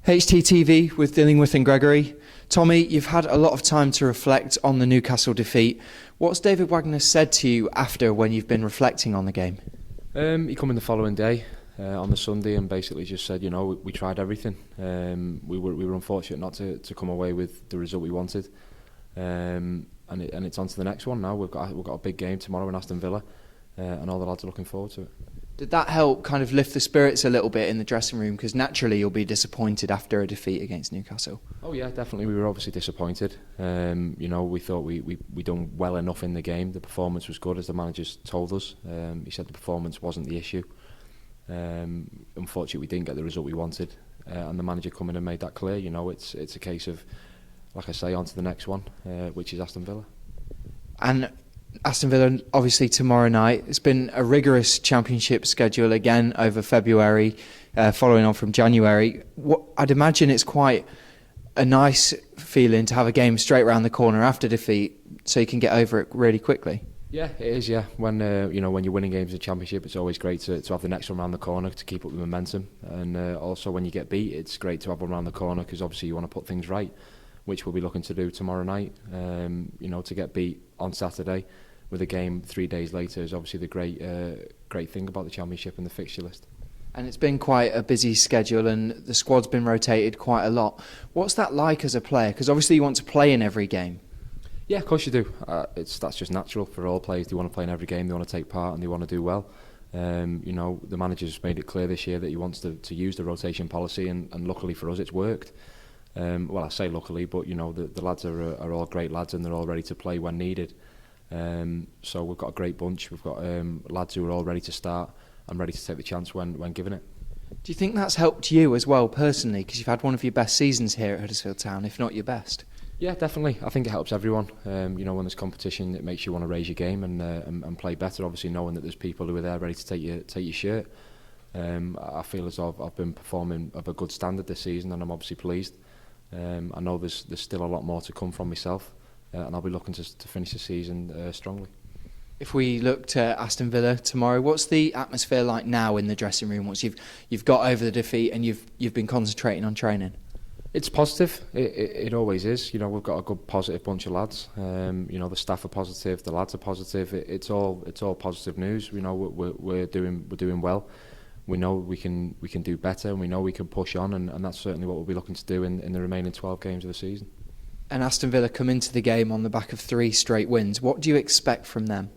HTTV with Dillingworth and Gregory. Tommy, you've had a lot of time to reflect on the Newcastle defeat. What's David Wagner said to you after when you've been reflecting on the game? He come in the following day on the Sunday and basically just said, we tried everything. We were unfortunate not to come away with the result we wanted, and it's on to the next one now. We've got a big game tomorrow in Aston Villa, and all the lads are looking forward to it. Did that help kind of lift the spirits a little bit in the dressing room? Because naturally you'll be disappointed after a defeat against Newcastle. Oh yeah, definitely. We were obviously disappointed. We thought we done well enough in the game. The performance was good, as the manager's told us. He said the performance wasn't the issue. Unfortunately, we didn't get the result we wanted, and the manager come in and made that clear. It's a case of, like I say, on to the next one, which is Aston Villa. And Aston Villa, obviously, tomorrow night. It's been a rigorous championship schedule again over February, following on from January. I'd imagine it's quite a nice feeling to have a game straight round the corner after defeat, so you can get over it really quickly. Yeah, it is. Yeah, when you're winning games in the Championship, it's always great to have the next one round the corner to keep up the momentum. And also when you get beat, it's great to have one round the corner because obviously you want to put things right, which we'll be looking to do tomorrow night. To get beat on Saturday with a game 3 days later is obviously the great thing about the Championship and the fixture list. And it's been quite a busy schedule and the squad's been rotated quite a lot. What's that like as a player? Because obviously you want to play in every game. Yeah, of course you do. That's just natural for all players. They want to play in every game, they want to take part and they want to do well. The manager's made it clear this year that he wants to use the rotation policy, and luckily for us it's worked. Well, I say luckily, but the lads are all great lads and they're all ready to play when needed. So we've got a great bunch. We've got lads who are all ready to start and ready to take the chance when given it. Do you think that's helped you as well personally? Because you've had one of your best seasons here at Huddersfield Town, if not your best. Yeah, definitely. I think it helps everyone. When there's competition, it makes you want to raise your game and play better. Obviously, knowing that there's people who are there ready to take your shirt. I feel as though I've been performing of a good standard this season, and I'm obviously pleased. I know there's still a lot more to come from myself, and I'll be looking to finish the season strongly. If we look to Aston Villa tomorrow, what's the atmosphere like now in the dressing room once you've got over the defeat and you've been concentrating on training? It's positive. It always is. We've got a good positive bunch of lads. The staff are positive, the lads are positive. It's all positive news. We're doing well. We know we can do better, and we know we can push on, and that's certainly what we'll be looking to do in the remaining 12 games of the season. And Aston Villa come into the game on the back of 3 straight wins. What do you expect from them?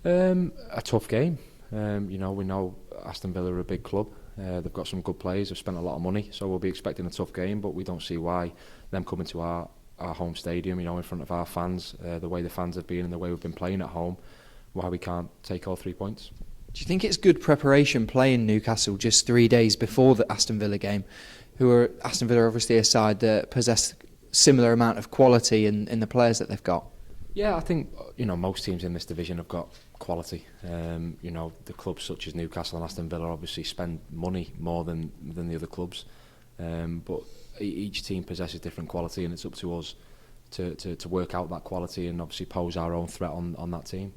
A tough game. We know Aston Villa are a big club. They've got some good players. They've spent a lot of money, so we'll be expecting a tough game. But we don't see why them coming to our home stadium, in front of our fans, the way the fans have been and the way we've been playing at home, why we can't take all 3 points. Do you think it's good preparation playing Newcastle just 3 days before the Aston Villa game? Aston Villa are obviously a side that possess similar amount of quality in the players that they've got. Yeah, I think most teams in this division have got quality. The clubs such as Newcastle and Aston Villa obviously spend money more than the other clubs, but each team possesses different quality, and it's up to us to work out that quality and obviously pose our own threat on that team.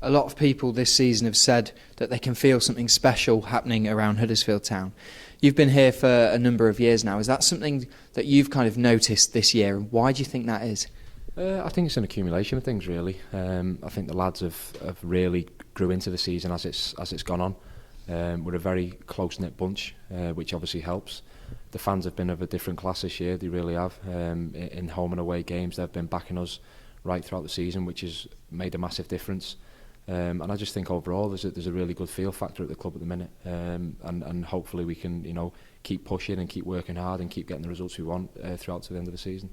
A lot of people this season have said that they can feel something special happening around Huddersfield Town. You've been here for a number of years now. Is that something that you've kind of noticed this year, and why do you think that is? I think it's an accumulation of things, really. I think the lads have really grew into the season as it's gone on. We're a very close-knit bunch, which obviously helps. The fans have been of a different class this year, they really have. In home and away games, they've been backing us right throughout the season, which has made a massive difference. And I just think overall there's a really good feel factor at the club at the minute, and hopefully we can keep pushing and keep working hard and keep getting the results we want throughout to the end of the season.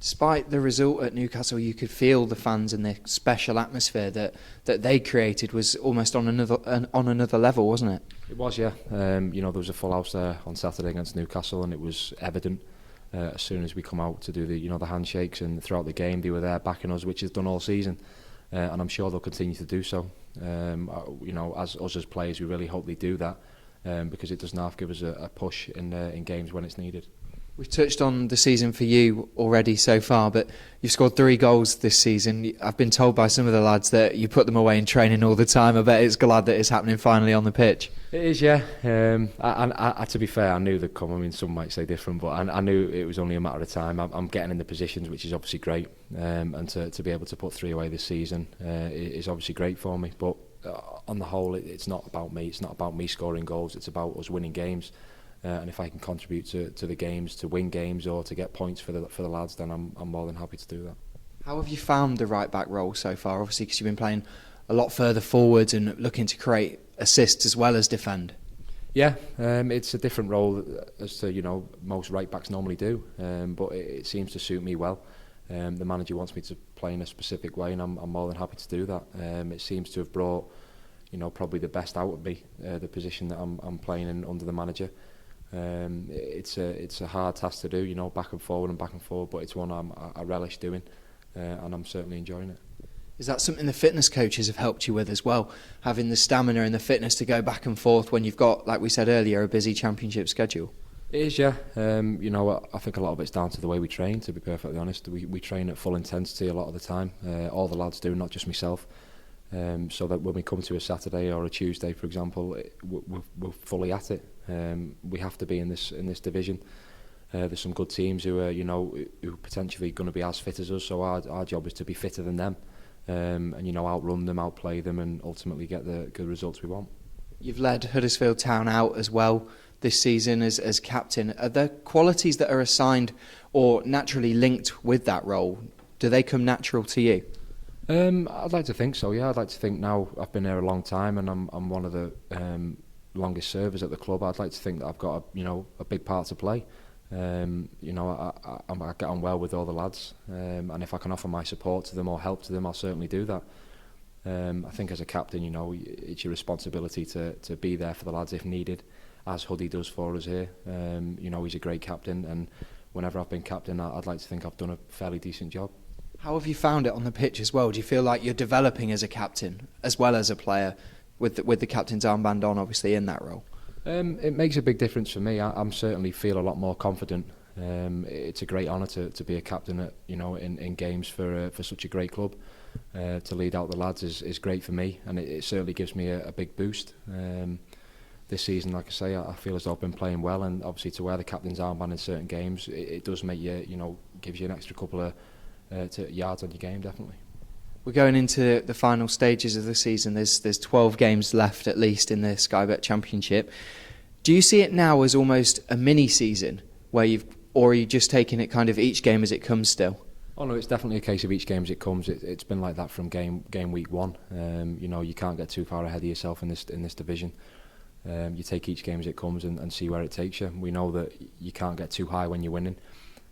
Despite the result at Newcastle, you could feel the fans and the special atmosphere that they created was almost on another level, wasn't it? It was, yeah. There was a full house there on Saturday against Newcastle, and it was evident as soon as we come out to do the handshakes, and throughout the game they were there backing us, which is done all season. And I'm sure they'll continue to do so. As us as players, we really hope they do that, because it does now give us a push in games when it's needed. We've touched on the season for you already so far, but you've scored 3 goals this season. I've been told by some of the lads that you put them away in training all the time. I bet it's glad that it's happening finally on the pitch. It is, yeah. To be fair, I knew they'd come. I mean, some might say different, but I knew it was only a matter of time. I'm getting in the positions, which is obviously great, and to be able to put 3 away this season is obviously great for me. But on the whole, it's not about me. It's not about me scoring goals. It's about us winning games. And if I can contribute to the games, to win games, or to get points for the lads, then I'm more than happy to do that. How have you found the right back role so far? Obviously, because you've been playing a lot further forwards and looking to create assists as well as defend. Yeah, it's a different role as to most right backs normally do, but it seems to suit me well. The manager wants me to play in a specific way, and I'm more than happy to do that. It seems to have brought probably the best out of me, the position that I'm playing in under the manager. It's a hard task to do, back and forward, but it's one I relish doing, and I'm certainly enjoying it. Is that something the fitness coaches have helped you with as well? Having the stamina and the fitness to go back and forth when you've got, like we said earlier, a busy championship schedule? It is, yeah. I think a lot of it's down to the way we train, to be perfectly honest. We train at full intensity a lot of the time. All the lads do, not just myself. So that when we come to a Saturday or a Tuesday, for example, we're fully at it. We have to be in this division. There's some good teams who are who potentially going to be as fit as us. So our job is to be fitter than them, and outrun them, outplay them, and ultimately get the good results we want. You've led Huddersfield Town out as well this season as captain. Are there qualities that are assigned or naturally linked with that role? Do they come natural to you? I'd like to think so. Yeah, I'd like to think now. I've been there a long time, and I'm one of the longest servers at the club. I'd like to think that I've got a big part to play. I get on well with all the lads, and if I can offer my support to them or help to them, I'll certainly do that. I think as a captain, it's your responsibility to be there for the lads if needed, as Huddy does for us here. He's a great captain, and whenever I've been captain, I'd like to think I've done a fairly decent job. How have you found it on the pitch as well? Do you feel like you're developing as a captain as well as a player with the captain's armband on, obviously, in that role? It makes a big difference for me. I'm certainly feel a lot more confident. It's a great honour to be a captain at, in games for such a great club. To lead out the lads is great for me, and it certainly gives me a big boost. This season, like I say, I feel as though I've been playing well, and obviously to wear the captain's armband in certain games, it does make you, gives you an extra couple of yards on your game, definitely. We're going into the final stages of the season. There's 12 games left at least in the Sky Bet Championship. Do you see it now as almost a mini season or are you just taking it kind of each game as it comes still? Oh no, it's definitely a case of each game as it comes. It's been like that from game week 1. You can't get too far ahead of yourself in this division. You take each game as it comes and see where it takes you. We know that you can't get too high when you're winning.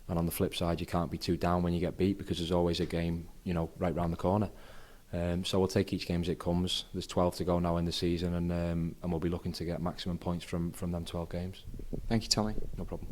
And on the flip side, you can't be too down when you get beat, because there's always a game, right round the corner. So we'll take each game as it comes. There's 12 to go now in the season, and we'll be looking to get maximum points from them 12 games. Thank you, Tommy. No problem.